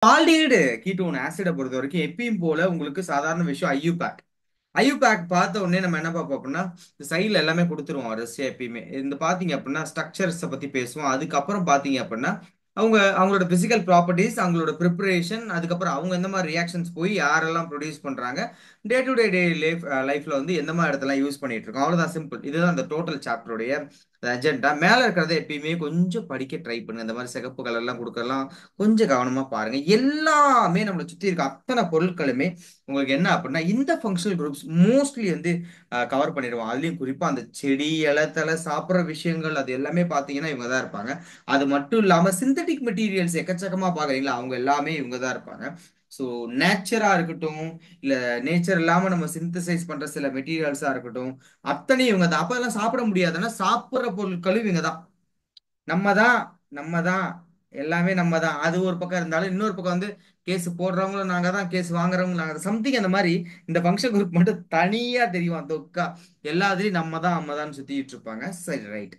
Aldehyde ketone ஆசிடை பொறுத்த வரைக்கும் எப்பயும் போல உங்களுக்கு சாதாரண விஷயம் ஐயூபேக். ஐயூபேக் பார்த்த உடனே நம்ம என்ன பார்ப்போம் அப்படின்னா சைடில் எல்லாமே கொடுத்துருவோம் வரிசையா எப்பயுமே. இந்த பார்த்தீங்க அப்படின்னா ஸ்ட்ரக்சர்ஸை பற்றி பேசுவோம். அதுக்கப்புறம் பார்த்தீங்க அப்படின்னா அவங்களோட பிசிக்கல் ப்ராப்பர்ட்டிஸ், அவங்களோட ப்ரிப்பரேஷன், அதுக்கப்புறம் அவங்க எந்த மாதிரி ரியாக்ஷன்ஸ் போய் யாரெல்லாம் ப்ரொடியூஸ் பண்றாங்க, டே லைஃப்ல வந்து எந்த மாதிரி இடத்துல யூஸ் பண்ணிட்டு இருக்கோம். அவ்வளவுதான், சிம்பிள். இதுதான் அந்த டோட்டல் சாப்டருடைய அஜெண்டா. மேல இருக்கிறத எப்பயுமே கொஞ்சம் படிக்க ட்ரை பண்ணுங்க. இந்த மாதிரி சிகப்பு கலர்லாம் கொடுக்கலாம், கொஞ்சம் கவனமா பாருங்க. எல்லாமே நம்மளை சுத்தி இருக்க அத்தனை பொருட்களுமே உங்களுக்கு என்ன அப்படின்னா இந்த ஃபங்க்ஷனல் குரூப்ஸ் மோஸ்ட்லி வந்து கவர் பண்ணிடுவோம். அதுலயும் குறிப்பா அந்த செடி இலை தலை சாப்பிட்ற விஷயங்கள் அது எல்லாமே பார்த்தீங்கன்னா இவங்க தான் இருப்பாங்க. அது மட்டும் இல்லாம சிந்தட்டிக் மெட்டீரியல்ஸ் எக்கச்சக்கமா பாக்குறீங்களா, அவங்க எல்லாமே இவங்க தான் இருப்பாங்க. ஸோ நேச்சரா இருக்கட்டும், இல்ல நேச்சர் இல்லாம நம்ம சிந்தசைஸ் பண்ற சில மெட்டீரியல்ஸா இருக்கட்டும், அத்தனையும் இவங்க தான். அப்ப எல்லாம் சாப்பிட முடியாதுன்னா சாப்பிட்ற பொருட்களும் இவங்க தான். நம்ம தான் நம்ம தான் எல்லாமே நம்ம தான். அது ஒரு பக்கம் இருந்தாலும் இன்னொரு பக்கம் வந்து கேஸ் போடுறவங்களும் நாங்க தான், கேஸ் வாங்குறவங்களும் நாங்க தான். சம்திங் அந்த மாதிரி இந்த ஃபங்க்ஷன் குரூப் மட்டும் தனியா தெரியும். அந்த ஒக்கா எல்லாத்துலயும் நம்ம தான் சுத்திட்டு இருப்பாங்க. சரி, ரைட்.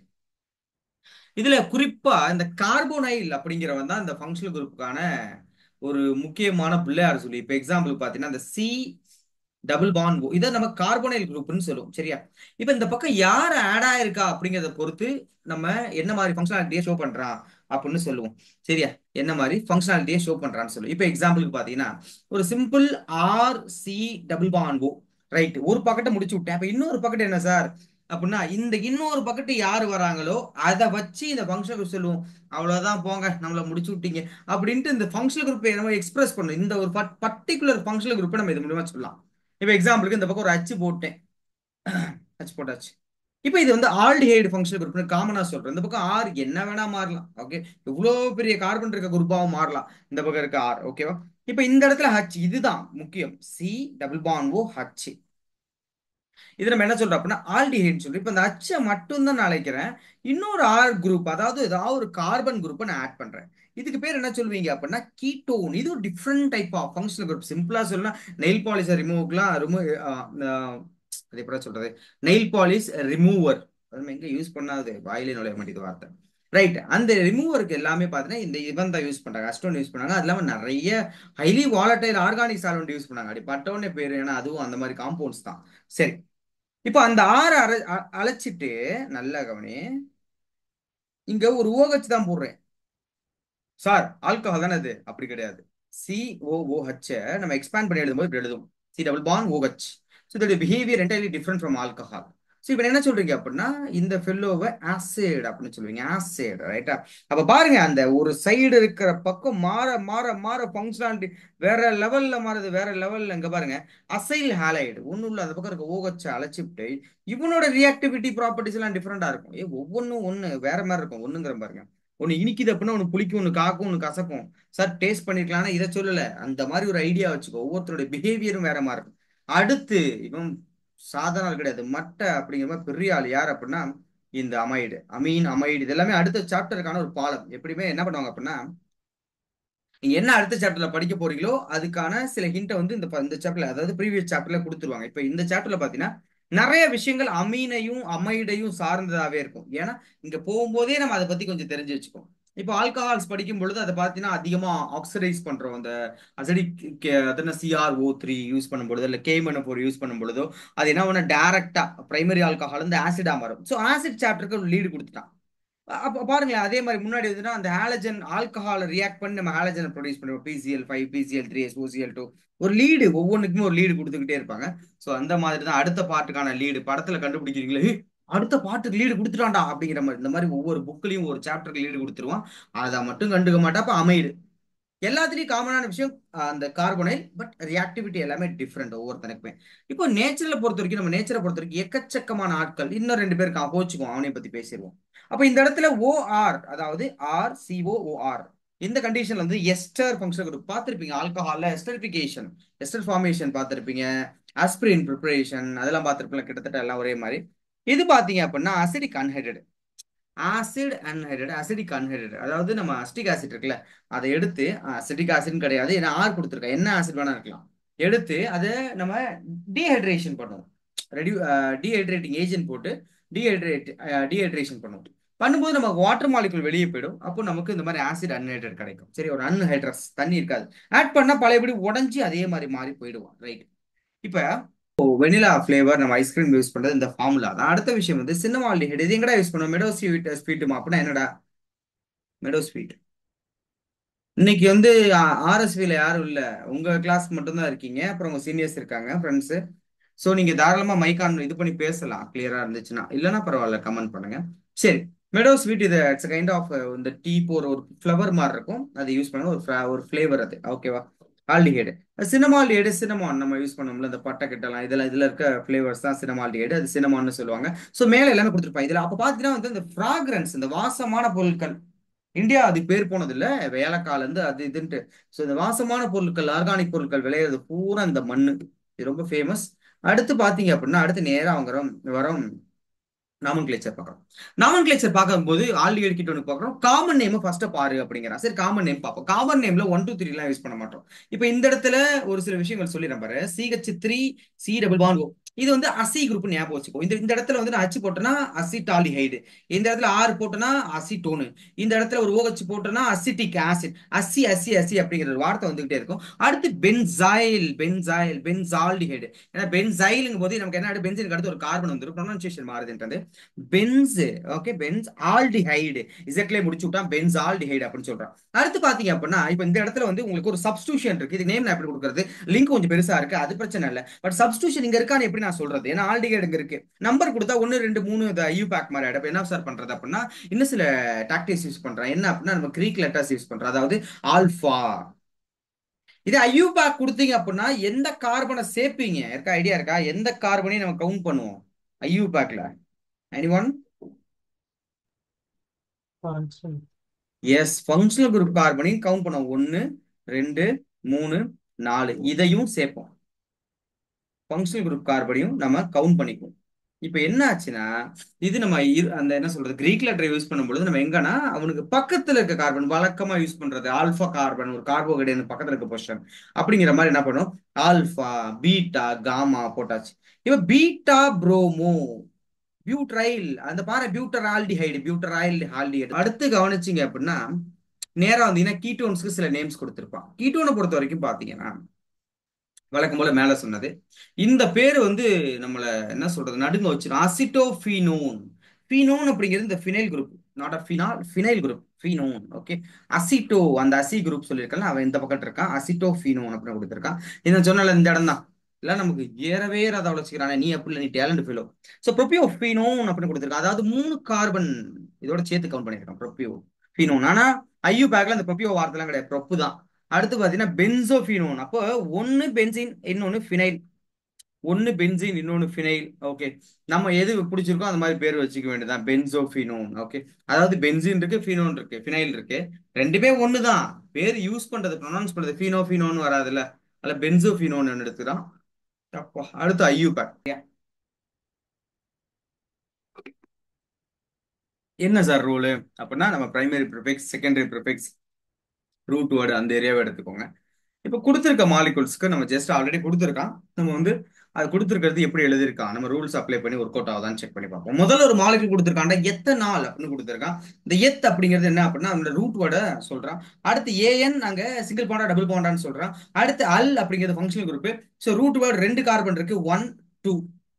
இதுல குறிப்பா இந்த கார்போனைல் அப்படிங்கிறவன் தான் இந்த ஃபங்க்ஷனல் குரூப்புக்கான ஒரு முக்கியமான பிள்ளையார் சொல்லி. இப்ப எக்ஸாம்பிள் பாத்தீங்கன்னா இந்த சி டபுள் பாண்ட் இதை நம்ம கார்போனைல் குரூப்னு சொல்லுவோம். சரியா? இப்ப இந்த பக்கம் யார் ஆட் ஆயிருக்கா அப்படிங்கிறத பொறுத்து நம்ம என்ன மாதிரி ஃபங்க்ஷனாலிட்டியை ஷோ பண்றான் அப்படின்னு சொல்லுவோம். சரியா? என்ன மாதிரி ஃபங்க்ஷனாலிட்டியை ஷோ பண்றான்னு சொல்லுவோம். இப்ப எக்ஸாம்பிளுக்கு பாத்தீங்கன்னா ஒரு simple R C double bond right, ஒரு பக்கத்தை முடிச்சு விட்டேன். அப்ப இன்னொரு பக்கெட் என்ன சார் அப்படின்னா இந்த இன்னொரு பக்கெட்டு யார் வராங்களோ அதை வச்சு இந்த ஃபங்க்ஷன் குரூப் சொல்லுவோம். அவ்வளவுதான், போங்க நம்மள முடிச்சு விட்டீங்க அப்படின்ட்டு இந்த ஃபங்க்ஷனல் குரூப் நம்ம எக்ஸ்பிரஸ் பண்ணும். இந்த ஒரு பர்டிகுலர் ஃபங்க்ஷனல் குரூப்பை நம்ம இது மூலமா சொல்லலாம். இப்போ எக்ஸாம்பிளுக்கு இந்த பக்கம் ஒரு அச்சு போட்டேன், அச்சு போட்டாச்சு. இப்போ இது வந்து ஆல்டிஹைடு ஃபங்க்ஷனல் குரூப்னு காமனா சொல்றேன். இந்த பக்கம் ஆர் என்ன வேணா மாறலாம். ஓகே, இவ்வளவு பெரிய கார்பன் இருக்க குரூப்பாவும் மாறலாம். இந்த பக்கம் இருக்க ஆர். ஓகேவா? இப்போ இந்த இடத்துல ஹச் இதுதான் முக்கியம். C double bond O H. இது நம்ம என்ன சொல்றோம் அப்படின்னா ஆல்டிஹைட் சொல்றோம். இப்போ இந்த அச்சை மட்டும் தான் நான் அழைக்கிறேன். இன்னொரு ஆர் குரூப், அதாவது ஏதாவது ஒரு கார்பன் குரூப்பை நான் ஆட் பண்றேன். இதுக்கு பேர் என்ன சொல்வீங்க அப்படின்னா கீட்டோன். இது ஒரு different type of functional group. சிம்பிளா சொல்லலாம், நெயில் பாலிஷை ரிமூவ்லாம் அது எப்படி சொல்றது, நெயில் பாலிஷ் ரிமூவர். அது எங்க யூஸ் பண்ணாது, வாயிலே நுழைய மாட்டேங்குது வார்த்தை. ரைட், அந்த ரிமூவருக்கு எல்லாமே பார்த்தீங்கன்னா இந்த இவன் தான் யூஸ் பண்றாங்க, அஸ்டோன் யூஸ் பண்ணாங்க. அது இல்லாமல் நிறைய highly volatile organic solvent use பண்ணாங்க. அப்படி பட்டவனே பேர், ஏன்னா அதுவும் அந்த மாதிரி காம்பவுண்ட்ஸ் தான். சரி, இப்போ அந்த ஆறு அழைச்சிட்டு நல்ல கவனி, இங்க ஒரு OH தான் போடுறேன். சார் ஆல்கஹால் தானே அது? அப்படி கிடையாது. COOH நம்ம எக்ஸ்பேண்ட் பண்ணி எழுதும்போது இப்படி எழுதும், C double bond OH. So இதோட behaviour entirely different from alcohol. So இப்போ என்ன சொல்றீங்க அப்படின்னா இந்த ஃபெல்லோவை ஆசிட் அப்படின்னு சொல்லுவீங்க. ஆசிட், ரைட்டா? அப்ப பாருங்க, அந்த ஒரு சைடு இருக்கிற பக்கம் மாற மாற மாற ஃபங்க்ஷனாலிட்டி வேற லெவல்ல மாறுது, வேற லெவல்ல. இங்க பாருங்க, அசைல் ஹாலைடு ஒன்றும் இல்லை, அந்த பக்கம் இருக்க OH அழைச்சிட்டு இவனோட ரியாக்டிவிட்டி ப்ராப்பர்ட்டிஸ் எல்லாம் டிஃப்ரெண்டா இருக்கும். ஒவ்வொன்றும் ஒன்று வேற மாதிரி இருக்கும். ஒண்ணுங்கிற பாருங்க, ஒன்னு இனிக்குது அப்படின்னா ஒன்னு புளிக்கும், ஒன்னு காக்கும், ஒன்னு கசக்கும். சார் டேஸ்ட் பண்ணிருக்கலாம், இதை சொல்லல. அந்த மாதிரி ஒரு ஐடியா வச்சுக்கோ. ஒவ்வொருத்தருடைய பிஹேவியரும் வேற மாதிரி இருக்கும். அடுத்து இவன் சாதாரண ஆள் கிடையாது, மட்டை அப்படிங்கிற மாதிரி பெரிய ஆள். யார் அப்படின்னா இந்த அமைடு, அமீன் அமைடு. இது எல்லாமே அடுத்த சாப்டருக்கான ஒரு பாலம். எப்படியுமே என்ன பண்ணுவாங்க அப்படின்னா நீங்க என்ன அடுத்த சாப்டர்ல படிக்க போறீங்களோ அதுக்கான சில ஹிண்ட்டை வந்து இந்த சாப்டர்ல, அதாவது ப்ரீவியஸ் சாப்டர்ல கொடுத்துருவாங்க. இப்ப இந்த சாப்டர்ல பாத்தீங்கன்னா நிறைய விஷயங்கள் அமீனையும் அமைடையும் சார்ந்ததாவே இருக்கும். ஏன்னா இங்க போகும்போதே நம்ம அதை பத்தி கொஞ்சம் தெரிஞ்சு வச்சுக்கோம். இப்போ ஆல்கஹால்ஸ் படிக்கும் பொழுது அதை பார்த்தீங்கன்னா அதிகமா ஆக்சிடைஸ் பண்றோம். அந்த அசிடிக் அதன CrO3 யூஸ் பண்ணும் பொழுதோ இல்ல K-4 யூஸ் பண்ணும் பொழுதோ அது என்ன ஒன்று டைரக்டா பிரைமரி ஆல்கஹால் வந்து ஆசிடா மாறும். ஸோ ஆசிட் சாப்டருக்கு ஒரு லீடு கொடுத்துட்டான். அப்ப பாருங்களேன், அதே மாதிரி முன்னாடி வந்துன்னா அந்த ஹாலஜன் ஆல்கஹால் ரியாக்ட் பண்ணி நம்ம ஹாலஜனை ப்ரொடியூஸ் பண்ணுவோம். PCl5 PCl3 SOCl2 ஒரு லீடு, ஒவ்வொன்றுக்குமே ஒரு லீடு கொடுத்துக்கிட்டே இருப்பாங்க. ஸோ அந்த மாதிரி தான் அடுத்த பாட்டுக்கான லீடு படத்துல கண்டுபிடிக்கிறீங்களே, அடுத்த பாட்டுக்கு லீடு கொடுத்துட்டான்டா அப்படிங்கிற மாதிரி. இந்த மாதிரி ஒவ்வொரு புக்லயும் ஒரு சாப்டருக்கு லீடு கொடுத்துருவான். அதை மட்டும் கண்டுக்க மாட்டா. அப்ப அமைடு எல்லாத்துலயும் காமனான விஷயம் அந்த கார்பனைல். பட் ரியாக்டிவிட்டி எல்லாமே டிஃப்ரெண்ட் ஒவ்வொருத்தனுக்குமே. இப்போ நேச்சர்ல பொறுத்த வரைக்கும், நம்ம நேச்சரை பொறுத்த வரைக்கும் எக்கச்சக்கமான ஆட்கள். இன்னும் ரெண்டு பேருக்கு போச்சுக்குவோம், அவனை பத்தி பேசிடுவோம். அப்ப இந்த இடத்துல OR, அதாவது RCOOR, இந்த கண்டிஷன்ல வந்து எஸ்டர் ஃபங்க்ஷன் குரூப் பார்த்திருப்பீங்க. ஆல்கஹால்ல எஸ்டரிஃபிகேஷன், எஸ்டர் ஃபார்மேஷன் பார்த்திருப்பீங்க. ஆஸ்பிரின் ப்ரிப்பரேஷன் அதெல்லாம் பார்த்திருப்பீங்க. கிட்டத்தட்ட எல்லாம் ஒரே மாதிரி. இது பாத்தீங்க அப்படின்னா acidic anhydrate, acid anhydrate, acidic anhydrate. அதாவது நம்ம அஸ்டிக் ஆசிட் இருக்குல்ல, அதை எடுத்து அசிடிக் ஆசிட் கிடையாது, ஏன்னா ஆர் கொடுத்துருக்கேன், என்ன ஆசிட் வேணா இருக்கலாம். எடுத்து அதை நம்ம டீஹைட்ரேஷன் பண்ணுவோம். ரெடி டீஹைட்ரேட்டிங் ஏஜென்ட் போட்டு டீஹைட்ரேஷன் பண்ணுவோம். பண்ணும்போது நமக்கு வாட்டர் மாலிகுல் வெளியே போயிடும். அப்போ நமக்கு இந்த மாதிரி ஆசிட் அன்ஹைட்ரேட் கிடைக்கும். சரி, ஒரு அன்ஹைட்ரஸ் தண்ணி இருக்காது. ஆட் பண்ணா பழையபடி உடஞ்சி அதே மாதிரி மாறி போயிடுவோம். ரைட். இப்ப வெனிலா ஃபிளேவர் நம்ம ஐஸ்கிரீம் யூஸ் பண்றது இந்த ஃபார்முலா தான். அடுத்த விஷயம் வந்து சின்னமால்டிஹைடு. இது எங்கடா யூஸ் பண்ணுவோம்? மெடோ ஸ்வீட் ஸ்வீட்டுமா அப்படின்னா என்னடா? Meadow sweet. இன்னைக்கு வந்து ஆர்எஸ்வில யாரும் இல்ல, உங்க கிளாஸ் மட்டும் தான் இருக்கீங்க, அப்புறம் உங்க சீனியர்ஸ் இருக்காங்க, ஃப்ரெண்ட்ஸ். ஸோ நீங்க தாராளமா மைக் ஆன் இது பண்ணி பேசலாம், கிளியரா இருந்துச்சுன்னா. இல்லைன்னா பரவாயில்ல, கமெண்ட் பண்ணுங்க. சரி. மெடோ ஸ்வீட் இது இட்ஸ் கைண்ட் ஆஃப் இந்த டீ போற ஒரு ஃப்ளவர் மாதிரி இருக்கும், அதை யூஸ் பண்ணுங்க. ஒரு ஃப்ளேவர் அது, ஓகேவா? ஆல்டிஹைடு. சினமால்டிஹைடு, சினமான் நம்ம யூஸ் பண்ணோம்ல, இந்த பட்டை கிட்டலாம் இதெல்லாம், இதுல இருக்க ஃப்ளேவர்ஸ் தான் சினமால்டிஹைடு, அது சினமான்னு சொல்லுவாங்க. ஸோ மேல எல்லாமே கொடுத்துருப்பாங்க. இதுல அப்ப பாத்தீங்கன்னா வந்து இந்த ஃப்ராக்ரன்ஸ், இந்த வாசமான பொருட்கள், இந்தியா அது பேர் போனது இல்ல, வேலைக்கால இருந்து அது இதுன்ட்டு. ஸோ இந்த வாசமான பொருட்கள், ஆர்கானிக் பொருட்கள் விளையிறது பூரா இந்த மண்ணு. இது ரொம்ப ஃபேமஸ். அடுத்து பாத்தீங்க அப்படின்னா, அடுத்து நேரா அவங்க வரோம் நாமன்கிளேச்சர் பார்க்கறோம். நாமன்கிளேச்சர் பார்க்கும்போது ஆல்டிஹைடு கிட்ட ஒன்று பார்க்குறோம். காமன் நேம் ஃபர்ஸ்ட் பாரு அப்படிங்கிறான். சரி, காமன் நேம் பார்ப்போம். காமன் நேம்ல 1 2 3 எல்லாம் யூஸ் பண்ண மாட்டோம். இப்போ இந்த இடத்துல ஒரு சில விஷயங்கள் சொல்லிடுறேன் பாரு. CH3 C double bond O. இது வந்து அசி குரூப் ஞாபகம் வச்சுக்கோ. இந்த இடத்துல வந்து நான் அச்சு போட்டேன்னா அசிட்டால்டிஹைடு, இந்த இடத்துல ஆறு போட்டேன்னா அசிட்டோனு, இந்த இடத்துல ஒரு OH போட்டேன்னா அசிட்டிக் ஆசிட். அசி அசி அசி அப்படிங்கிற ஒரு வார்த்தை வந்துகிட்டே இருக்கும். அடுத்து பென்சாயில், பென்சால்டிஹைடு. ஏன்னா பென்சைலுங்கும் போது நமக்கு என்ன, பென்சினுக்கு அடுத்து ஒரு கார்பன் வந்துடும், ப்ரொனன்சியேஷன் மாறுதுன்றது. Benz, okay, benzaldehyde. இசட்லயே முடிச்சு விட்டா பென்ஸ் ஆல்டிஹைடு அப்படின்னு சொல்றான். அடுத்து பாத்தீங்க அப்படின்னா, இப்போ இந்த இடத்துல வந்து உங்களுக்கு ஒரு சப்ஸ்டியூஷன் இருக்கு. இது நேம் நான் எப்படி கொடுக்குறது? லிங்க் கொஞ்சம் பெருசா இருக்கு, அது பிரச்சனை இல்லை. பட் சப்ஸ்டியூஷன் இங்க இருக்கான்னு எப்படி நான் சொல்றது? ஏன்னா ஆல்டிஹைடு இங்க இருக்கு. நம்பர் கொடுத்தா 1 2 3 இந்த ஐயூ பேக் மாதிரி ஆயிடும். என்ன சார் பண்றது அப்படின்னா, இன்னும் சில டாக்டிக்ஸ் யூஸ் பண்றேன். என்ன அப்படின்னா, நம்ம கிரீக் லெட்டர்ஸ் யூஸ் பண்றோம். அதாவது ஆல்பா. இது ஐயூ பேக் கொடுத்தீங்க அப்படின்னா எந்த கார்பனை சேர்ப்பீங்க? இருக்கா, ஐடியா இருக்கா? எந்த கார்பனையும் நம்ம கவுண்ட் பண்ணுவோம் ஐயூ பேக்ல? எனிஒன்? எஸ், ஃபங்க்ஷனல் குரூப் கார்பனையும் கவுண்ட் பண்ணுவோம். 1 2 3 4 இதையும் சேர்ப்போம். ஃபங்க்ஷனல் குரூப் கார்பனையும் நம்ம கவுண்ட் பண்ணிக்குவோம். இப்போ என்ன ஆச்சுன்னா, இது நம்ம அந்த என்ன சொல்றது, கிரீக் லெட்டர் யூஸ் பண்ணும்பொழுது நம்ம எங்கன்னா அவனுக்கு பக்கத்துல இருக்க கார்பன் வழக்கமா யூஸ் பண்றது ஆல்பா கார்பன், ஒரு கார்போஹைட்ரேட் பக்கத்துல இருக்க பொசிஷன் அப்படிங்கிற மாதிரி என்ன பண்ணும், ஆல்பா பீட்டா காமா போட்டாச்சு. இப்ப பீட்டா புரோமோ பியூட்ரைல், அந்த பாரு பியூட்டர் ஆல்டிஹைடு, அடுத்து கவனிச்சிங்க அப்படின்னா, நேரா வந்தீங்கன்னா கீட்டோன்ஸ்க்கு சில நேம்ஸ் கொடுத்துருப்பான். கீட்டோனை பொறுத்த வரைக்கும் பாத்தீங்கன்னா வழக்கம் போல மேல சொன்னது, இந்த பேரு வந்து நம்மள என்ன சொல்றது, நடுங்க வச்சிடும். அசிட்டோஃபீனோன். ஃபீனோன் அப்படிங்கிறது இந்த phenyl group, not a phenol, phenyl group, phenone. Okay. Aceto, அந்த அசி குரூப் சொல்லியிருக்கல, அவன் இந்த பக்கத்து இருக்கான். அசிட்டோஃபீனோன் அப்படின்னு கொடுத்துருக்கான். இந்த சொன்னல இந்த இடம் தான். இல்ல நமக்கு ஏறவே ஏறாத வச்சுக்கிறானே, நீ அப்படி இல்லை, நீ டேலண்ட் ஃபீலோ. ஸோ ப்ரோபியோ ஃபீனோன் அப்படின்னு கொடுத்துருக்கான். அதாவது 3 கார்பன் இதோட சேர்த்து கவுண்ட் பண்ணியிருக்கான் ப்ரோபியோ ஃபீனோன். ஆனா ஐயூ பேக்ல அந்த ப்ரோபியோ வார்த்தைலாம் கிடையாது, ப்ரோப்பு தான். அடுத்து பாத்தீங்கன்னா பென்சோஃபினோன். அப்போ ஒன்னு பென்சின் இன்னொன்னு ஃபினைல், ஒன்னு பென்சின் இன்னொன்னு ஃபினைல். ஓகே. நம்ம எது பிடிச்சிருக்கோ அந்த மாதிரி பேர் வச்சுக்க வேண்டியதான், பென்சோஃபினோன். ஓகே. அதாவது பென்சின் இருக்கு, ஃபினோன் இருக்கு, ஃபினைல் இருக்கு, ரெண்டுமே ஒன்று தான். பேர் யூஸ் பண்றது, ப்ரொனவுன்ஸ் பண்றது ஃபீனோன்னு வராதுல்ல, அதுல பென்சோஃபினோன் எடுத்துக்கிறான். அப்போ அடுத்து ஐயூபேக். என்ன சார் ரூலு அப்படின்னா, நம்ம primary prefix, secondary prefix, root word அந்த ஏரியாவை எடுத்துக்கோங்க. இப்போ கொடுத்துருக்க மாலிகுல்ஸ்க்கு நம்ம ஜஸ்ட் ஆல்ரெடி கொடுத்துருக்கான். நம்ம வந்து அது கொடுத்துருக்கிறது எப்படி எழுதிருக்கான், நம்ம ரூல்ஸ் அப்ளை பண்ணி ஒர்க் அவுட் ஆகுதான்னு செக் பண்ணி பார்ப்போம். முதல்ல ஒரு மாலிகுல் கொடுத்துருக்காண்டா, எத்தனை நாள் அப்படின்னு கொடுத்துருக்கான். இந்த எத் அப்படிங்கிறது என்ன அப்படின்னா அந்த ரூட் வேர்டை சொல்றான். அடுத்து ஏஎன் அங்க சிங்கிள் பாண்டா டபுள் பாண்டான்னு சொல்றான். அடுத்து அல் அப்படிங்கிறது functional group. So root word 2 carbon இருக்கு, 1 2.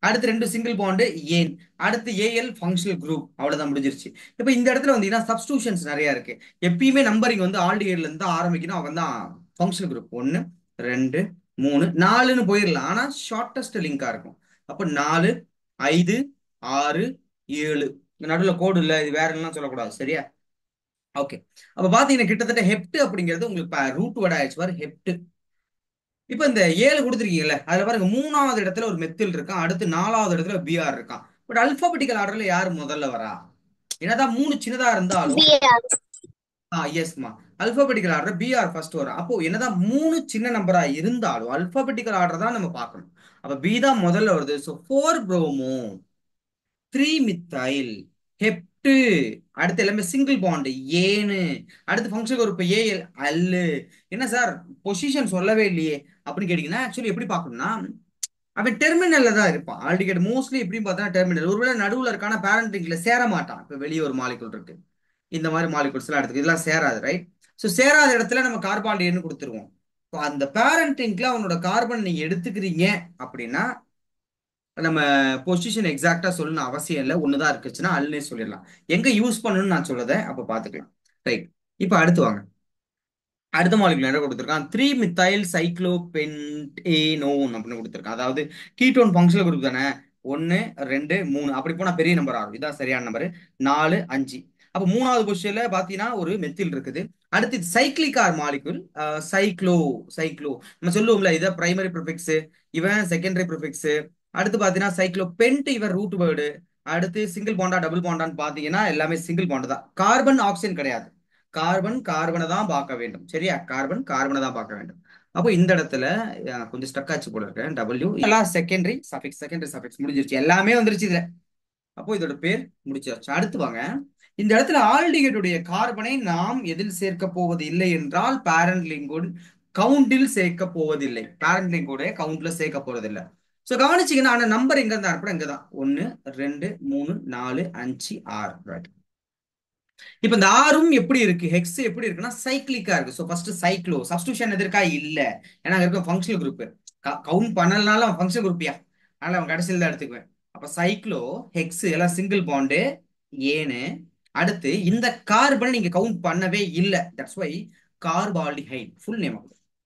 அடுத்து 2 சிங்கிள் பாண்டு ஏன். அடுத்து ஏஎல் ஃபங்க்ஷனல் குரூப். அவ்வளவுதான், முடிஞ்சிருச்சு. இப்போ இந்த இடத்துல வந்தீங்கன்னா சப்ஸ்டியூஷன்ஸ் நிறைய இருக்கு. எப்பயுமே நம்பரிங் வந்து ஆல்டிஹைட்ல இருந்து தான் ஆரம்பிக்கணும். அவன் தான் ஃபங்க்ஷனல் குரூப். 1 2 3 4ன்னு போயிடலாம், ஆனா ஷார்டஸ்ட் லிங்கா இருக்கும். அப்ப 4 5 6 7. நடுவில் கோடு இல்ல, இது வேற எல்லாம் சொல்லக்கூடாது, சரியா? ஓகே. அப்ப பாத்தீங்கன்னா கிட்டத்தட்ட ஹெப்ட் அப்படிங்கிறது உங்களுக்கு ரூட் வேர்ட் ஆயிடுச்சு பாரு, ஹெப்ட். இப்ப இந்த 7 கொடுத்துருக்கீங்கல்ல, அதுல பாருங்க 3வது இடத்துல ஒரு மெத்தில் இருக்கான், அடுத்து 4வது இடத்துல பிஆர் இருக்கான். பட் அல்பாபெட்டிக்கல் ஆர்டர்ல யாரு முதல்ல வரா? என்னதான் 3 சின்னதா இருந்தாலும், எஸ்மா, அல்பாபெட்டிக்கல் ஆர்டர் பிஆர் ஃபர்ஸ்ட் வரும். அப்போ என்னதான் 3 சின்ன நம்பரா இருந்தாலும் அல்பாபெட்டிக்கல் ஆர்டர் தான் நம்ம பார்க்கணும். அப்ப பி தான் முதல்ல வருது. So 4 bromo, 3 methyl, hept. அடுத்து எல்லாமே சிங்கிள் பாண்ட் ஏனு. அடுத்து ஃபங்க்ஷன் குரூப் ஏஎல் அல்லு. என்ன சார் பொசிஷன் சொல்லவே இல்லையே அப்படின்னு கேட்டீங்கன்னா, ஆக்சுவலி எப்படி பார்க்கணும்னா, அவன் டெர்மினல்ல தான் இருப்பான். ஆல்டிகேட் மோஸ்ட்லி எப்படின்னு பார்த்தா டெர்மினல். ஒருவேளை நடுவுல இருக்கான பேரண்ட் ரிங்ல சேர மாட்டான். இப்ப வெளியே ஒரு மாலிகுல் இருக்கு, இந்த மாதிரி மாலிகுல்ஸ் எல்லாம் எடுத்துக்கு இதெல்லாம் சேராது, ரைட்? ஸோ சேராத இடத்துல நம்ம கார்பால்டின்னு கொடுத்துருவோம். இப்போ அந்த பேரண்ட் ரிங்ல அவனோட கார்பன் நீங்க எடுத்துக்கிறீங்க அப்படின்னா நம்ம பொசிஷன் எக்ஸாக்டா சொல்லணும் அவசியம் இல்லை. ஒண்ணுதான் இருக்குச்சுன்னா அல்லே சொல்லிடலாம். எங்க யூஸ் பண்ணணும்னு நான் சொல்லதை அப்ப பாத்துக்கலாம், ரைட்? இப்ப அடுத்து வாங்க. அடுத்த மாலிகுல் என்ன கொடுத்துருக்கான்? 3 மித்தைல் சைக்ளோபென்டேனோன் அப்படின்னு கொடுத்துருக்கான். அதாவது கீட்டோன் ஃபங்க்ஷனல் குரூப் தானே. 1 2 3 அப்படி போனா பெரிய நம்பர் ஆகும். இதான் சரியான நம்பர். 4 5. அப்போ மூணாவது பொசிஷன்ல பாத்தீங்கன்னா ஒரு மெத்தில் இருக்குது. அடுத்து cyclic or molecule. Cyclo cyclo நம்ம சொல்லுவோம்ல, இதை பிரைமரி ப்ரிஃபிக்ஸ், இவன் செகண்டரி ப்ரிஃபிக்ஸ். அடுத்து பாத்தீங்கன்னா சைக்ளோ பென்ட், இவன் ரூட் வேர்டு. அடுத்து சிங்கிள் பாண்டா டபுள் பாண்டான்னு பாத்தீங்கன்னா எல்லாமே சிங்கிள் பாண்டு தான். கார்பன் ஆக்சிஜன் கிடையாது. கார்பன் கார்பனை தான் பார்க்க வேண்டும், சரியா? கார்பன் கார்பனை தான் பார்க்க வேண்டும். அப்போ இந்த இடத்துல கொஞ்சம் ஸ்டக் ஆச்சு போல இருக்கு. டபிள்யூ எல்லாம் செகண்டரி சஃபிக்ஸ், செகண்டரி சஃபிக்ஸ் முடிஞ்சிருச்சு, எல்லாமே வந்துருச்சு இதுல. அப்போ இதோட பேர் முடிச்சாச்சு. அடுத்து வாங்க. இந்த இடத்துல ஆல்டிகைடுடைய கார்பனை நாம் எதில் சேர்க்க போவது இல்லை என்றால் பேரண்ட் லிங்கோடு கவுண்டில் சேர்க்க போவதில்லை. பேரண்ட் லிங்கோட கவுண்ட்ல சேர்க்க போறதில்லை. ஸோ கவனிச்சிங்கன்னா நம்பர் எங்க இருந்தா இருப்போம், இங்க தான். 1 2 3 4 5 6, ரைட்? இப்ப இந்த ஆறும் எப்படி இருக்கு, ஹெக்ஸ் எப்படி இருக்குன்னா சைக்கிளிக்கா இருக்கு. ஸோ ஃபர்ஸ்ட் சைக்ளோ சப்ஸ்டியூஷன் எது இருக்கா? இல்ல. ஏன்னா அங்க இருக்க ஃபங்க்ஷனல் குரூப் கவுண்ட் பண்ணலனாலும் அவன் ஃபங்க்ஷனல் குரூப்பியா, அதனால அவன் கடைசியில் தான் எடுத்துக்குவேன். அப்ப சைக்ளோ ஹெக்ஸ் எல்லாம் சிங்கிள் பாண்டு ஏன்னு. அடுத்து இந்த கார்பனை நீங்க கவுண்ட் பண்ணவே இல்லை, தட்ஸ் வை கார்பால்டிஹைட் ஃபுல் நேம்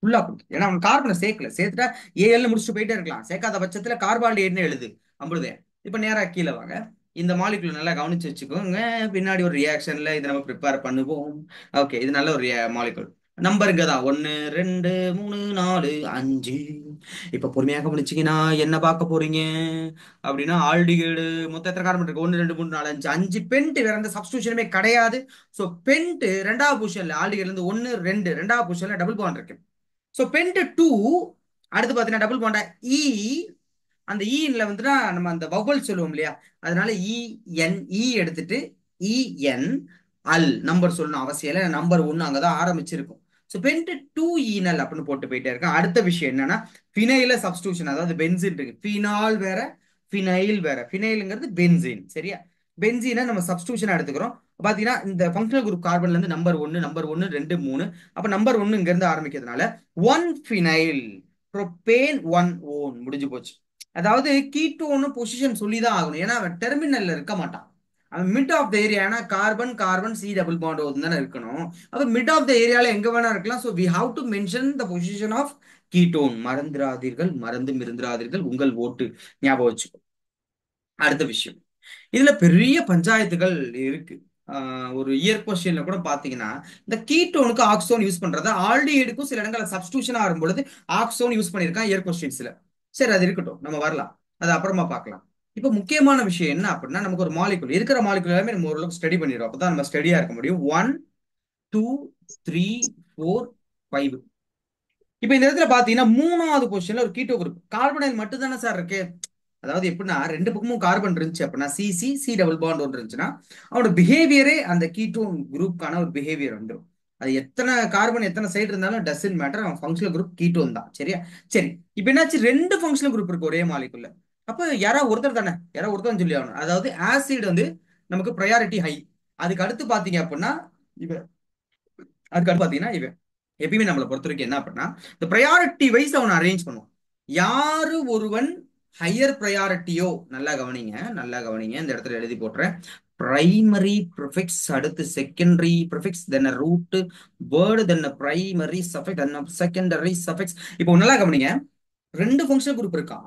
ஃபுல்லா கொடுத்து. ஏன்னா அவன் கார்பனை சேர்க்கல, சேர்த்துட்டா ஏஎல்னு முடிச்சுட்டு போயிட்டே இருக்கலாம். சேர்க்காத பட்சத்துல கார்பால்டிஹைட்னு எழுது அம்புடுதே. இப்ப நேரா கீழே வாங்க. இந்த மாலிகுல் நல்லா கவனிச்சு வச்சுக்கோங்க. பின்னாடி ஒரு ரியாக்ஷன்ல இதை நம்ம ப்ரிப்பேர் பண்ணுவோம். ஓகே, இது நல்ல ஒரு மாலிகுல். நம்பருங்க தான் 1 2 3 4 5. இப்ப பொறுமையாக கவனிச்சீங்கன்னா என்ன பார்க்க போறீங்க அப்படின்னா, ஆல்டிகைடு மொத்தம் எத்தனை கார்பன் இருக்கு? 1 2 3 4 5. 5 பென்ட், வேற எந்த சப்ஸ்டியூஷனுமே கிடையாது. ஸோ பென்ட் ரெண்டாவது பொசிஷன்ல, ஆல்டிகைட்ல இருந்து 1 2 ரெண்டாவது பொசிஷன்ல டபுள் பாண்ட் இருக்கு. So pent 2. அடுத்து பாத்தீங்கன்னா டபுள் பாண்டா இ. அந்த ஈன்ல வந்துட்டு நம்ம அந்த வவல் சொல்லுவோம் இல்லையா, அதனால இ எடுத்துட்டு இஎன் அல் நம்பர் சொல்லணும் அவசியம் இல்லை. நம்பர் 1 அங்கதான் ஆரம்பிச்சிருக்கும். ஸோ பென்ட் 2 ஈனல் அப்படின்னு போட்டு போயிட்டே இருக்கேன். அடுத்த விஷயம் என்னன்னா ஃபினைல சப்ஸ்டியூஷன். அதாவது பென்சின் இருக்கு, ஃபினால் வேற ஃபினைல் வேற. ஃபினைலுங்கிறது பென்சின், சரியா? பென்சீனை நம்ம சப்ஸ்டியூஷன் எடுத்துக்கிறோம். பாத்தீங்கன்னா இந்த ஃபங்க்ஷனல் குரூப் கார்பன்ல இருந்து நம்பர் ஒன்னு 2 3. அப்ப நம்பர் 1 இங்க இருந்து ஆரம்பிக்கிறதுனால 1 ஃபினைல் ப்ரோபேன் 1 ஓன் முடிஞ்சு போச்சு. அதாவது கீட்டோன்னு பொசிஷன் சொல்லி தான் ஆகணும், ஏன்னா அவன் டெர்மினல்ல இருக்க மாட்டான். அவன் மிட் ஆஃப் த ஏரியா. ஏன்னா carbon carbon C double bond own தானே இருக்கணும். அப்ப மிட் ஆஃப் த ஏரியால எங்க வேணா இருக்கலாம். So we have to mention the position of ketone. மறந்துடாதீர்கள், மறந்தும் இருந்திராதீர்கள், உங்கள் ஓட்டு ஞாபகம் வச்சுக்கோ. அடுத்த விஷயம், இதுல பெரிய பஞ்சாயத்துகள் இருக்கு. ஒரு இயர் கொஸ்டின்ல கூட பாத்தீங்கன்னா இந்த கீட்டோனுக்கு ஆக்சோன் யூஸ் பண்றத ஆல்டிஹைடுக்கும் சில இடங்கள்ல சப்ஸ்டியூஷன் ஆகும் பொழுது ஆக்சோன் யூஸ் பண்ணிருக்கான் இயர் கொஸ்டின்ஸ்ல. சரி, அது இருக்கட்டும், நம்ம வரலாம், அது அப்புறமா பார்க்கலாம். இப்போ முக்கியமான விஷயம் என்ன அப்படின்னா, நமக்கு ஒரு மாலிகுல் இருக்கிற மாலிகுல் எல்லாமே நம்ம ஓரளவுக்கு ஸ்டடி பண்ணிடுறோம். அப்பதான் நம்ம ஸ்டடியா இருக்க முடியும். 1 2 3 4 5. இப்போ இந்த இடத்துல பாத்தீங்கன்னா மூணாவது பொசிஷன்ல ஒரு கீட்டோ குரூப். கார்பனைல் மட்டும் தானே சார் இருக்கு. அதாவது எப்படின்னா ரெண்டு பக்கமும் கார்பன் இருந்துச்சு அப்படின்னா சிசி சி டபுள் பாண்ட் ஒன்று இருந்துச்சுன்னா அவனோட பிஹேவியரே அந்த கீட்டோன் குரூப்கான ஒரு பிஹேவியர் வந்துடும். அது எத்தனை கார்பன் எத்தனை சைடு இருந்தாலும் டசன்ட் மேட்டர், அவன் ஃபங்க்ஷனல் குரூப் கீட்டோன் தான், சரியா? சரி, இப்போ என்னாச்சு, ரெண்டு ஃபங்க்ஷனல் குரூப் இருக்கு ஒரே மாலிகுல்ல. அப்போ யாராவது ஒருத்தர் தானே, யாராவது ஒருத்தர் சொல்லி ஆகணும். அதாவது ஆசிட் வந்து நமக்கு ப்ரையாரிட்டி ஹை. அதுக்கு அடுத்து பாத்தீங்க அப்படின்னா இவன், அதுக்கு அடுத்து பாத்தீங்கன்னா இவன். எப்பயுமே நம்மளை பொறுத்த வரைக்கும் என்ன அப்படின்னா இந்த ப்ரையாரிட்டி வைஸ் அவனை அரேஞ்ச் பண்ணுவோம். யாரு ஒருவன் ஹையர் ப்ரையாரிட்டியோ, நல்லா கவனிங்க, நல்லா கவனிங்க, இந்த இடத்துல எழுதி போட்டுறேன். பிரைமரி ப்ரிஃபிக்ஸ், அடுத்து secondary prefix, then root word, then primary suffix, then secondary suffix. இப்போ நல்லா கவனிங்க, ரெண்டு ஃபங்க்ஷனல் குரூப் இருக்கா.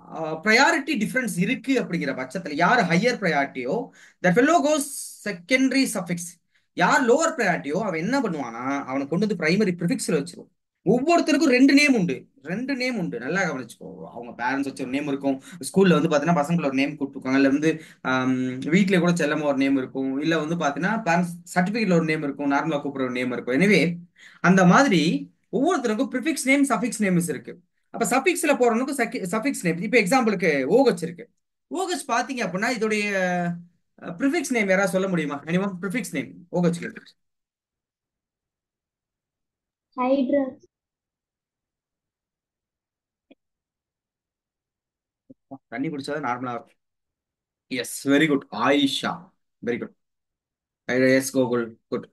ப்ரையாரிட்டி டிஃபரன்ஸ் இருக்கு அப்படிங்கிற பட்சத்துல யார் ஹையர் ப்ரையாரிட்டியோ that fellow goes secondary suffix. யார் லோவர் ப்ரையாரிட்டியோ அவன் என்ன பண்ணுவானா அவனை கொண்டு வந்து பிரைமரி ப்ரிஃபிக்ஸ்ல வச்சிருவோம். ஒவ்வொருத்தருக்கும் ரெண்டு நேம் உண்டு, ரெண்டு நேம் உண்டு, நல்லா கவனிச்சுக்கோ. அவங்க பேரண்ட்ஸ் வச்ச ஒரு நேம் இருக்கும், ஸ்கூல்ல வந்து பாத்தீங்கன்னா பசங்களை ஒரு நேம் கொடுத்துருக்காங்க, இல்ல வந்து வீட்ல கூட செல்லமா ஒரு நேம் இருக்கும், இல்ல வந்து பாத்தீங்கன்னா பேரண்ட்ஸ் சர்டிபிகேட்ல ஒரு நேம் இருக்கும், நார்மலா கூப்பிடுற ஒரு நேம் இருக்கும். எனவே அந்த மாதிரி ஒவ்வொருத்தருக்கும் ப்ரிஃபிக்ஸ் நேம் சஃபிக்ஸ் நேம்ஸ் இருக்கு. அப்ப சஃபிக்ஸ்ல போறவனுக்கு சஃபிக்ஸ் நேம். இப்ப எக்ஸாம்பிளுக்கு ஓகச் இருக்கு. ஓகச் பாத்தீங்க அப்படின்னா இதோடைய ப்ரிஃபிக்ஸ் நேம் யாராவது சொல்ல முடியுமா? எனிவன் ப்ரிஃபிக்ஸ் நேம் ஓகச் ஹைட்ரஸ். தண்ணி குடிச்சாதான் நார்மலா இருக்கும். Yes, very good Ayesha. Very good. Yes Gokul. Good.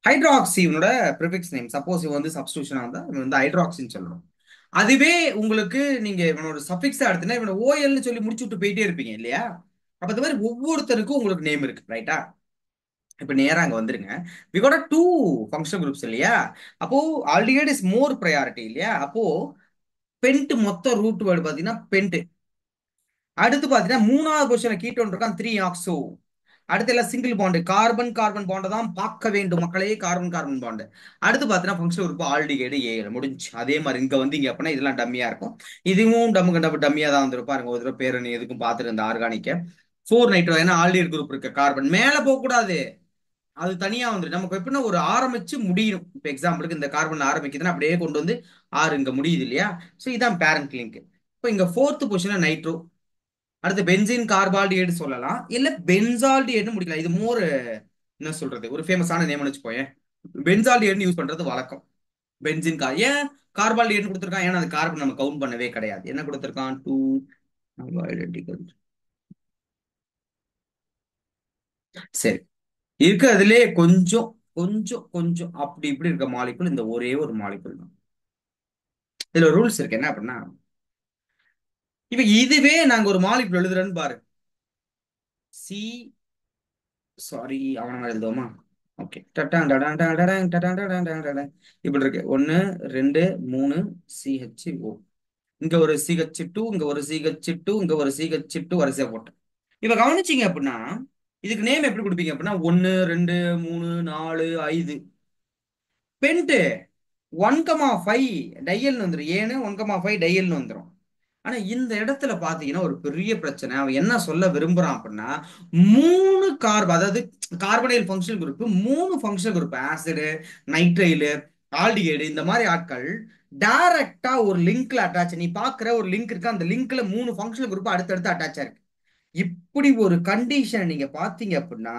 Hydroxy இவனோட ப்ரிஃபிக்ஸ் நேம். சப்போஸ் இவன் வந்து சப்ஸ்டியூஷனா வந்தா இவன் வந்து ஹைட்ராக்சின்னு சொல்லணும். அதுவே உங்களுக்கு நீங்க இவனோட சஃபிக்ஸா எடுத்துனா இவனை ஓஎல்னு சொல்லி முடிச்சு விட்டு போயிட்டே இருப்பீங்க இல்லையா? அப்ப இந்த மாதிரி ஒவ்வொருத்தருக்கும் உங்களுக்கு நேம் இருக்கு, ரைட்டா? இப்ப நேரா அங்க வந்துருங்க. We got two functional groups இல்லையா? அப்போ ஆல்டிகேட் இஸ் மோர் ப்ரையாரிட்டி இல்லையா? அப்போ பென்ட் மொத்த ரூட் வேர்டு பாத்தீங்கன்னா பென்ட். அடுத்து பாத்தீங்கன்னா மூணாவது பொசிஷன்ல கீட்டோன் இருக்கான், த்ரீ ஆக்சோ. அடுத்து எல்லாம் சிங்கிள் பாண்டு, கார்பன் கார்பன் பாண்டை தான் பார்க்க வேண்டும் மக்களே, கார்பன் கார்பன் பாண்டு. அடுத்து பார்த்தீங்கன்னா ஃபங்க்ஷனல் குரூப் ஆல்டிகைடு ஏழு முடிஞ்சு. அதே மாதிரி இங்க வந்து இங்க அப்படின்னா இதெல்லாம் டம்மியா இருக்கும். இதுவும் டம்மியா தான் வந்துரும். பாருங்க ஒரு தடவை பேர் நீ எதுக்கும் பார்த்துட்டு இந்த ஆர்கானிக்க ஃபோர் நைட்ரோ, ஏன்னா ஆல்டிகைட் குரூப் இருக்கு. கார்பன் மேல போக கூடாது, அது தனியா வந்துடும். நமக்கு எப்படின்னா ஒரு ஆரம்பிச்சு முடியும். இப்போ எக்ஸாம்பிளுக்கு இந்த கார்பன் ஆரம்பிக்குதுன்னா அப்படியே கொண்டு வந்து ஆறு இங்க முடியுது இல்லையா? ஸோ இதான் பேரண்ட் லிங்க். இப்போ இங்க ஃபோர்த் பொசிஷன்ல நைட்ரோ, அடுத்து பென்சின் கார்பால்டிஹைடு சொல்லலாம், இல்ல பென்சால்டிஹைடு முடிக்கலாம். இது மோர் என்ன சொல்றது, ஒரு ஃபேமஸான நேம் வச்சுக்கோயேன். பென்சால்டிஹைடு யூஸ் பண்றது வழக்கம். பென்சின் ஏன் கார்பால்டிஹைடு கொடுத்துருக்கான்? ஏன்னா அது கார்பன் நம்ம கவுண்ட் பண்ணவே கிடையாது. என்ன கொடுத்துருக்கான்? Two identical. சரி, இருக்கு அதுலயே கொஞ்சம் கொஞ்சம் கொஞ்சம் அப்படி இப்படி இருக்க மாலிகுல் இந்த ஒரே ஒரு மாலிகுல் தான். இதுல ரூல்ஸ் இருக்கு என்ன அப்படின்னா, இப்ப இதுவே நாங்க ஒரு மாலிகுல் எழுதுறேன்னு பாரு. சி, சாரி அவன மாதிரி எழுதுவோமா? ஓகே, இப்படி இருக்கு. ஒன்னு, ரெண்டு, மூணு, CHO. இங்க ஒரு CH2, இங்க ஒரு CH2, இங்க ஒரு CH2 வரிசையா போட்டேன். இப்ப கவனிச்சீங்க அப்படின்னா இதுக்கு நேம் எப்படி கொடுப்பீங்க அப்படின்னா ஒன்னு, ரெண்டு, மூணு, நாலு, ஐந்து. பென்ட் 1,5 டையல்னு வந்துடும். ஏன்னு 1,5 டையல்னு வந்துடும். ஆனா இந்த இடத்துல பாத்தீங்கன்னா ஒரு பெரிய பிரச்சனை. அவன் என்ன சொல்ல விரும்புறான் அப்படின்னா மூணு அதாவது கார்பனைல் ஃபங்க்ஷனல் குரூப், மூணு ஃபங்க்ஷனல் குரூப் ஆசிடு, நைட்ரைலு, ஆல்டிகைடு, இந்த மாதிரி ஆட்கள் டைரக்டா ஒரு லிங்க்ல அட்டாச். நீ பாக்குற ஒரு லிங்க் இருக்கு, அந்த லிங்க்ல மூணு ஃபங்க்ஷனல் குரூப் அடுத்தடுத்து அட்டாச் இருக்கு. இப்படி ஒரு கண்டிஷன் நீங்க பாத்தீங்க அப்படின்னா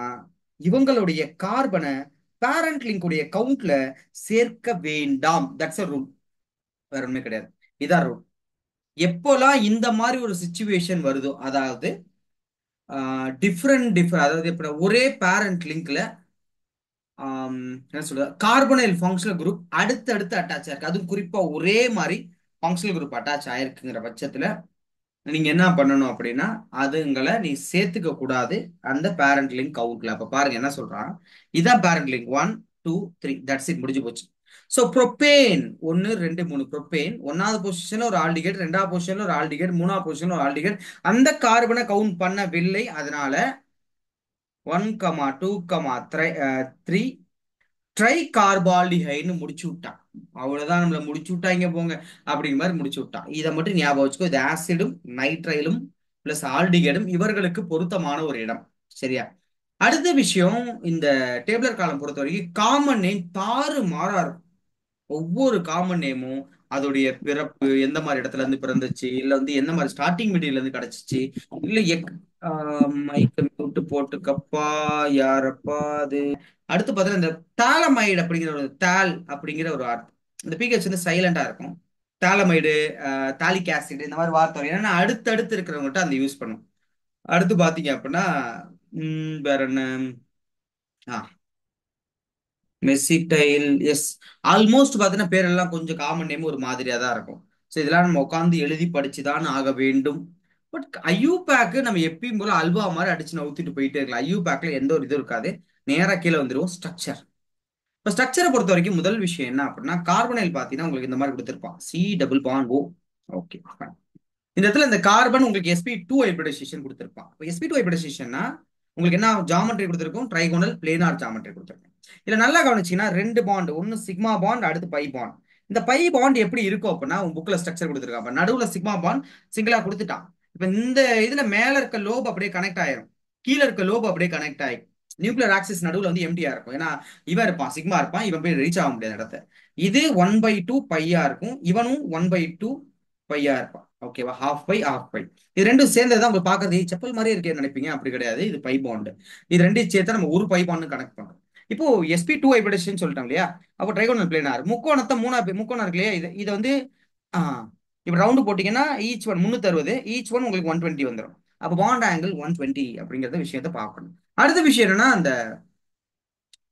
இவங்களுடைய கார்பனை பேரண்ட் லிங்க் உடைய கவுண்ட்ல சேர்க்க வேண்டாம். தட்ஸ் a ரூல், வேற ஒண்ணுமே கிடையாது. இதான் ரூல். எப்போல்லாம் இந்த மாதிரி ஒரு சுச்சுவேஷன் வருதோ, அதாவது அதாவது இப்ப ஒரே பேரண்ட் லிங்க்ல என்ன சொல்றது, கார்பனைல் ஃபங்க்ஷனல் குரூப் அடுத்து அடுத்து அட்டாச் ஆயிருக்கு, அதுவும் குறிப்பா ஒரே மாதிரி ஃபங்க்ஷனல் குரூப் அட்டாச் ஆயிருக்குங்கிற பட்சத்துல நீங்க என்ன பண்ணணும் அப்படின்னா அதுங்களை நீ சேர்த்துக்க கூடாது அந்த பேரண்ட் லிங்க் கவுண்ட்ல. அப்ப பாருங்க என்ன சொல்றான், இதான் பேரண்ட் லிங்க் 1 2 3, தட்ஸ் இட், முடிஞ்சு போச்சு. சோ ப்ரோபேன் ஒன்னு, ரெண்டு, மூணு. ப்ரோபேன் ஒன்னாவது பொசிஷன்ல ஒரு ஆல்டிகேட், ரெண்டாவது பொசிஷன்ல ஒரு ஆல்டிகேட், மூணாவது பொசிஷன்ல ஒரு ஆல்டிகேட். அந்த கார்பனை கவுண்ட் பண்ணவில்லை. அதனால 1,2,3 ட்ரை கார்பால்டிஹைட்னு முடிச்சு விட்டான். அவ்வளவுதான், நம்மள முடிச்சு விட்டாங்க போங்க அப்படிங்கிற மாதிரி முடிச்சு விட்டான். இதை மட்டும் ஞாபகம் வச்சுக்கோ. இது ஆசிடும் நைட்ரைலும் பிளஸ் ஆல்டிகைடும் இவர்களுக்கு பொருத்தமான ஒரு இடம். சரியா? அடுத்த விஷயம், இந்த டேபிளர் காலம் பொறுத்த வரைக்கும் காமன் நேம் தாறு மாறா இருக்கும். ஒவ்வொரு காமன் நேமும் அதோடைய பிறப்பு, எந்த மாதிரி இடத்துல இருந்து பிறந்துச்சு, இல்ல வந்து எந்த மாதிரி ஸ்டார்டிங் மெட்டீரியல் இருந்து கிடைச்சிச்சு, இல்ல மைக்க விட்டு போட்டுக்கப்பா, யாரப்பா அது. அடுத்து பார்த்தீங்கன்னா இந்த தாலமைடு அப்படிங்கிற ஒரு அப்படிங்கிற ஒரு வார்த்தை. இந்த பிஹெச் வந்து சைலண்டா இருக்கும். தாலமைடு, தாலிக் ஆசிட், இந்த மாதிரி வார்த்தை வரும். ஏன்னா அடுத்தடுத்து இருக்கிறவங்ககிட்ட அந்த யூஸ் பண்ணும். அடுத்து பாத்தீங்க அப்படின்னா வேற என்ன, ஆ மெசிடைல். எஸ், ஆல்மோஸ்ட் பார்த்தீங்கன்னா பேரெல்லாம் கொஞ்சம் காமன் நேம் ஒரு மாதிரியா தான் இருக்கும். ஸோ இதெல்லாம் நம்ம உட்காந்து எழுதி படிச்சுதான் ஆக வேண்டும். பட் ஐயூ பேக்கு நம்ம எப்பயும் போல அல்வா மாதிரி அடிச்சு நவுத்திட்டு போயிட்டே இருக்கலாம். ஐயூ பேக்ல எந்த ஒரு இது இருக்காது, நேரா கீழே வந்துடும். ஸ்ட்ரக்சர். இப்போ ஸ்ட்ரக்சரை பொறுத்த வரைக்கும் முதல் விஷயம் என்ன அப்படின்னா கார்பனைல் பார்த்தீங்கன்னா உங்களுக்கு இந்த மாதிரி கொடுத்துருப்பான், C+O. ஓகே, இந்த இடத்துல இந்த கார்பன் உங்களுக்கு sp2 ஹைபிரிடைசேஷன் கொடுத்துருப்பான். இப்போ sp2 ஹைபிரிடைசேஷன்னா உங்களுக்கு என்ன ஜாமெட்ரி கொடுத்துருக்கும்? ட்ரைகோனல் பிளேனார் ஜாமெட்ரி கொடுத்துருக்கும். இதுல நல்லா கவனிச்சீங்கன்னா ரெண்டு பாண்ட், ஒன்னு சிக்மா பாண்ட், அடுத்து பை பாண்ட். இந்த பை பாண்ட் எப்படி இருக்கும் அப்படின்னா உங்க புக்ல ஸ்ட்ரக்சர் கொடுத்துருக்காங்க. நடுவுல சிக்மா பாண்ட் சிங்கிளா கொடுத்துட்டான். இப்ப இந்த இதுல மேல இருக்க லோப் அப்படியே கனெக்ட் ஆயிரும், கீழே இருக்க லோப் அப்படியே கனெக்ட் ஆகி நியூக்ளியர் ஆக்சிஸ் நடுவுல வந்து எம்டியா இருக்கும். ஏன்னா இவன் இருப்பான், சிக்மா இருப்பான், இவன் போய் ரீச் ஆக முடியாத இடத்த. இது 1/2 பையா இருக்கும், இவனும் 1/2 பையா இருப்பான். ஓகேவா? Half pie half pie. இது ரெண்டும் சேர்ந்தது உங்களுக்கு பாக்குறது செப்பல் மாதிரி இருக்கேன்னு நினைப்பீங்க, அப்படி கிடையாது. இது பை பாண்ட். இது ரெண்டையும் சேர்த்தா நம்ம ஒரு பை பாண்ட் கனெக்ட் பண்றோம். இப்போ sp2 ஹைபிரிடேஷன் சொல்லிட்டோம் இல்லையா? அப்போ ட்ரைகோனல் பிளேனார் முக்கோணத்தை மூணா முக்கோணம் இருக்கு இல்லையா? இது இதை வந்து இப்போ ரவுண்டு போட்டிங்கன்னா ஈச் ஒன் 360, ஈச் ஒன் உங்களுக்கு 120 வந்துடும். அப்போ பாண்ட் ஆங்கிள் 120 அப்படிங்கிறத விஷயத்த பார்க்கணும். அடுத்த விஷயம் என்னன்னா அந்த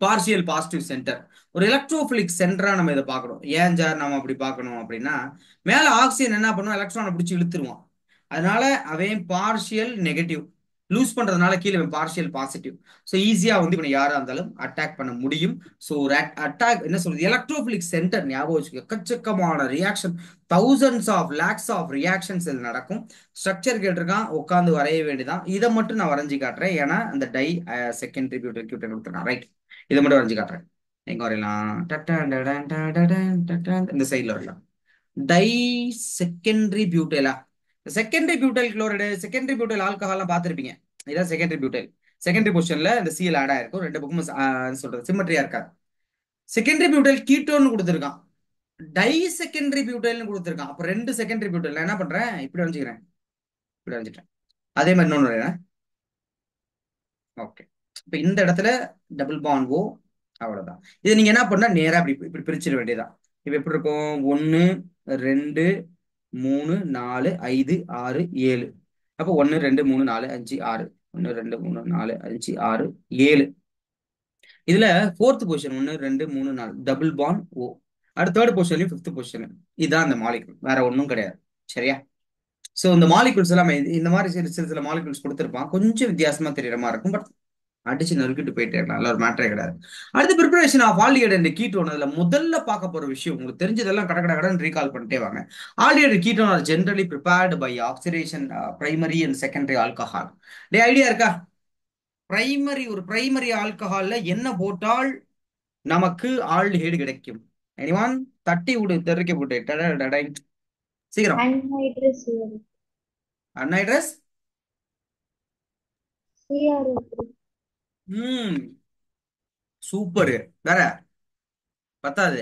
பார்சியல் பாசிட்டிவ் சென்டர். ஒரு எலக்ட்ரோஃபிலிக் சென்டரா நம்ம இதை பார்க்கணும். ஏன் சார் நம்ம அப்படி பார்க்கணும் அப்படின்னா, மேல ஆக்சிஜன் என்ன பண்ணுவோம், எலக்ட்ரானை பிடிச்சி இழுத்துருவான். அதனால அவன் பார்ஷியல் நெகட்டிவ் லூஸ் பண்றதுனால கீழே பார்ஷியல் பாசிட்டிவ். ஸோ ஈஸியா வந்து இவனை யாரா இருந்தாலும் அட்டாக் பண்ண முடியும். ஸோ அட்டாக் என்ன சொல்றது, எலக்ட்ரோஃபிலிக் சென்டர் ஞாபகம் வச்சுக்க. எக்கச்சக்கமான reaction, thousands of lakhs of reactions இது நடக்கும். ஸ்ட்ரக்சர் கேட்டிருக்கான், உட்காந்து வரைய வேண்டியதான். இதை மட்டும் நான் வரைஞ்சி காட்டுறேன், ஏன்னா அந்த டை செகண்டரி பியூட்டர் கொடுத்துருக்கான். ரைட், இதை மட்டும் வரைஞ்சு காட்டுறேன். எங்க வரையலாம், இந்த சைட்ல வரலாம். டை செகண்டரி பியூட்டைலா, secondary butyl chloride, secondary butyl ஆல்கஹால்லாம் பார்த்துருப்பீங்க. இதான் செகண்டரி பியூட்டைல். செகண்டரி பொசிஷன்ல இந்த சிஎல் ஆட் ஆயிருக்கும், ரெண்டு பக்கமும் சொல்றது சிமெட்ரியா இருக்காது. செகண்டரி பியூட்டைல் கீட்டோன்னு கொடுத்துருக்கான், டை செகண்டரி பியூட்டைல்னு கொடுத்துருக்கான். அப்ப ரெண்டு செகண்டரி பியூட்டைல் நான் என்ன பண்றேன், இப்படி வரைஞ்சுக்கிறேன், இப்படி வரைஞ்சிட்டேன். அதே மாதிரி இன்னொன்று வரையறேன். ஓகே, இப்ப இந்த இடத்துல டபுள் பாண்ட் ஓ, அவ்வளவுதான். இது நீங்க என்ன பண்ணா நேரா இப்படி இப்படி பிரிச்சிட வேண்டியதான். இப்ப எப்படி இருக்கும், 1 2 3 4 5 6 7. அப்போ 1 2 3 4 5 6, 1 2 3 4 5 6 7. இதுல ஃபோர்த் பொசிஷன் 1 2 3 4 டபுள் பாண்ட் ஓ. அடுத்த தேர்ட் பொசிஷன்லயும் ஃபிஃப்த் பொசிஷன். இதுதான் அந்த மாலிகுல், வேற ஒன்றும் கிடையாது. சரியா? சோ இந்த மாலிகுல்ஸ் எல்லாமே இந்த மாதிரி சில மாலிகுல்ஸ் கொடுத்துருப்பான், கொஞ்சம் வித்தியாசமா தெரியற மாதிரி இருக்கும். பட் அடிச்சு நறுக்கிட்டு போயிட்டே இருக்கலாம், நல்ல ஒரு மேட்டரே கிடையாது. அடுத்து preparation of aldehyde and ketone. அதுல முதல்ல பார்க்க போற விஷயம், உங்களுக்கு தெரிஞ்சதெல்லாம் கட கட கடன் ரீகால் பண்ணிட்டே வாங்க. Aldehyde ketone are generally prepared by oxidation primary and secondary alcohol. டே ஐடியா இருக்கா? ஒரு பிரைமரி ஆல்கஹால்ல என்ன போட்டால் நமக்கு ஆல்டிஹைடு கிடைக்கும்? எனிவான் தட்டி விடு, தெறிக்க போட்டு சீக்கிரம். anhydrous anhydrous. CrO3 ம், சூப்பர். வேற பத்தாது,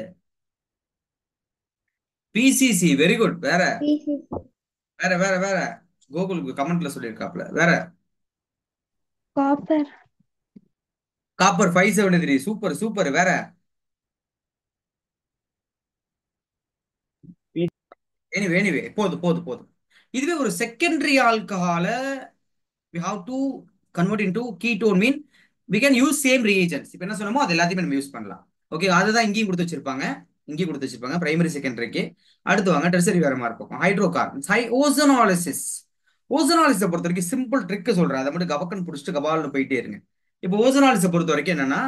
பிசிசி, வெரி குட். வேற PCC வேற வேற வேற கோகுலுக்கு கமெண்ட்ல சொல்லியிருக்காப்ல. வேற copper காப்பர் 573, சூப்பர் சூப்பர். வேற எனிவே போதும் போதும் போதும். இதுவே ஒரு secondary ஆல்கஹால we have to convert into ketone, mean we can use same reagents. இப்போ என்ன சொன்னோமோ அது எல்லாத்தையுமே நம்ம யூஸ் பண்ணலாம். ஓகே, அதுதான் இங்கேயும் கொடுத்து வச்சிருப்பாங்க, இங்கேயும் கொடுத்து வச்சிருப்பாங்க பிரைமரி செகண்டரிக்கு. அடுத்து வாங்க டெர்சரி வேற மாதிரி இருக்கும். ஹைட்ரோகார்பன்ஸ், ஓசோனாலிசிஸ். ஓசோனாலிசிஸை பொறுத்த வரைக்கும் சிம்பிள் ட்ரிக் சொல்றேன், அதை மட்டும் கவக்கன் பிடிச்சிட்டு கபால்னு போயிட்டே இருங்க. இப்போ ஓசோனாலிசிஸை பொறுத்த வரைக்கும் என்னன்னா,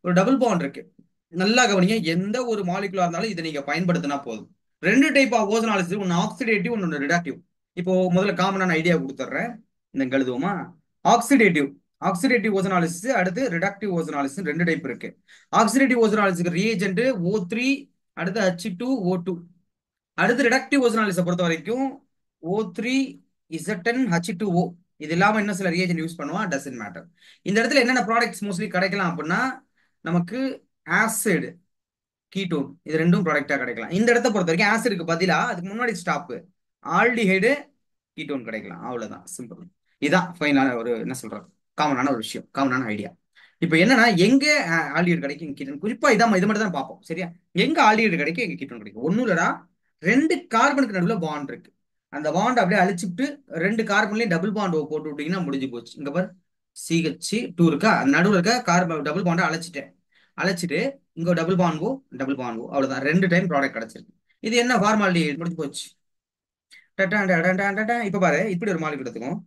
ஒரு டபுள் பாண்ட் இருக்கு. நல்லா கவனிங்க, எந்த ஒரு மாலிகுலா இருந்தாலும் இதை நீங்க பயன்படுத்தினா போதும். ரெண்டு டைப் ஆஃப் ஓசோனாலிசிஸ், ஒன்று ஆக்சிடேட்டிவ், ஒன்று ரிடாக்டிவ். இப்போ முதல்ல காமனான ஐடியா கொடுத்துட்றேன், இந்த எழுதுவோமா. ஆக்சிடேட்டிவ், ஆக்சிடேட்டிவ் ஓசோனாலிசிஸ், அடுத்து ரிடக்டிவ் ஓசோனாலிசிஸ், ரெண்டு டைப் இருக்கு. ஆக்சிடேட்டிவ் ஓசோனாலிசிஸ் ரியேஜென்ட் O3, அடுத்து H2O2. அடுத்து ரிடக்டிவ் ஓசோனாலிசிஸை பொறுத்த வரைக்கும் O3 Z10 H2O. இது இல்லாம இன்னும் சில ரியேஜென்ட் யூஸ் பண்ணுவான், டசன்ட் மேட்டர். இந்த இடத்துல என்னென்ன ப்ராடக்ட்ஸ் மோஸ்ட்லி கிடைக்கலாம் அப்படின்னா, நமக்கு ஆசிட், கீட்டோன், இது ரெண்டும் ப்ராடக்டா கிடைக்கலாம். இந்த இடத்த பொறுத்த வரைக்கும் ஆசிடுக்கு பதிலா அதுக்கு முன்னாடி ஸ்டாப் ஆல்டிஹைடு கீட்டோன் கிடைக்கலாம். அவ்வளவுதான், சிம்பிள். இதான் ஃபைனலான ஒரு என்ன சொல்றது, காமனான ஒரு விஷயம், காமனான ஐடியா. இப்போ என்னன்னா, எங்க ஆல்டிஹைடு கிடைக்கும் கீட்டோன், குறிப்பா இதான் இது மட்டும் தான் பார்ப்போம். சரியா? எங்க ஆல்டிஹைடு கிடைக்கும், எங்க கீட்டோன் கிடைக்கும். ஒன்னும் இல்லடா, ரெண்டு கார்பனுக்கு நடுவுல பாண்ட் இருக்கு. அந்த பாண்ட் அப்படியே அழிச்சுட்டு ரெண்டு கார்பன்லயும் டபுள் பாண்ட் போட்டு விட்டீங்கன்னா முடிஞ்சு போச்சு. இங்க பாரு, CH2 இருக்கா, நடுவில் இருக்க கார்பன் டபுள் பாண்டை அழைச்சிட்டேன். அழைச்சிட்டு இங்க டபுள் பாண்ட் டபுள் பாண்ட் அவ்வளவுதான், ரெண்டு டைம் ப்ராடக்ட் கிடைச்சிருக்கு. இது என்ன ஃபார்மாலிட்டி, முடிஞ்சு போச்சு. இப்ப பாரு, இப்படி ஒரு மாலிகுல் எடுத்துக்கும்,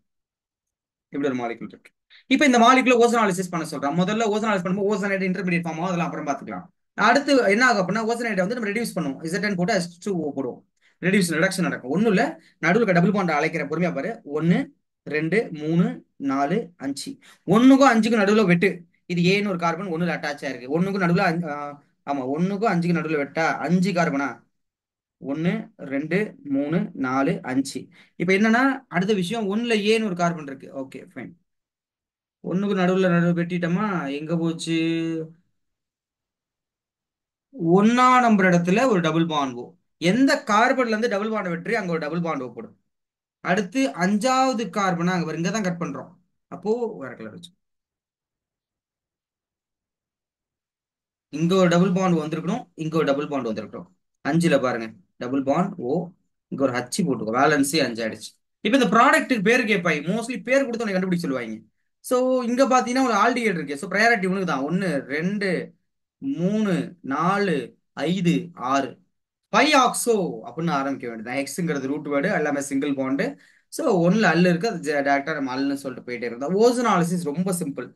இப்படி ஒரு மாலிகுல் இருக்கு. இப்ப இந்த மாலிகுல ஓசோனாலிசிஸ் பண்ண சொல்றோம். முதல்ல ஓசோனாலிசிஸ் பண்ணும்போது ஓசோனைட் இன்டர்மீடியட் ஃபார்ம் அதெல்லாம் அப்புறம் பாத்துக்கலாம். அடுத்து என்ன ஆகும் அப்படின்னா, ஓசோனைட்டை வந்து நம்ம ரெடியூஸ் பண்ணுவோம், Z10 போட்டு H2O போடுவோம். ரிடக்ஷன் நடக்கும். ஒன்றும் இல்ல, நடுவில் டபுள் பாண்ட் அழைக்கிற, பொறுமையா பாரு. 1 2 3 4 5, 1க்கும் 5க்கும் நடுவில் வெட்டு. இது ஏன்னு ஒரு கார்பன் ஒண்ணுல அட்டாச் ஆயிருக்கு. ஒண்ணுக்கும் நடுவில் ஆமா, 1க்கும் 5க்கும் நடுவில் வெட்டா 5 கார்பனா, 1 2 3 4 5. இப்ப என்னன்னா, அடுத்த விஷயம், ஒண்ணுல ஏன்னு ஒரு கார்பன் இருக்கு. ஓகே ஃபைன், ஒண்ணுக்கு நடுவில் வெட்டிட்டோமா, எங்க போச்சு, ஒன்னா நம்பர் இடத்துல ஒரு டபுள் பாண்ட். எந்த கார்பன்ல இருந்து டபுள் பாண்ட் வெற்றி அங்க ஒரு டபுள் பாண்ட் போடும். அடுத்து 5வது கார்பனா அங்க இங்க தான் கட் பண்றோம். அப்போ வேற கலர் வச்சு இங்க ஒரு டபுள் பாண்ட் வந்திருக்கணும், இங்க ஒரு டபுள் பாண்ட் வந்திருக்கணும். 5ல பாருங்க, டபுள் பாண்ட் ஓ, இங்க ஒரு ஹச்சு போட்டுக்கோ, வேலன்சி 5 ஆயிடுச்சு. இப்போ இந்த ப்ராடக்ட்டுக்கு பேர் கேட்பாங்க, மோஸ்ட்லி பேர் கொடுத்து உனக்கு கண்டுபிடிக்க சொல்லுவாங்க. ஸோ இங்க பாத்தீங்கன்னா ஒரு ஆல்டிகேட் இருக்கு. ஸோ ப்ரையாரிட்டி உனக்கு தான். 1 2 3 4 5 6 5 ஆக்ஸோ அப்படின்னு ஆரம்பிக்க வேண்டியது. எக்ஸுங்கிறது ரூட் வேர்டு, எல்லாமே சிங்கிள் பாண்டு. ஸோ ஒன்ல அல்லு இருக்கு, அது டேரக்டா நம்ம அல்லுன்னு சொல்லிட்டு போயிட்டே இருக்கோம். ஓசோனாலிசிஸ் ரொம்ப சிம்பிள்.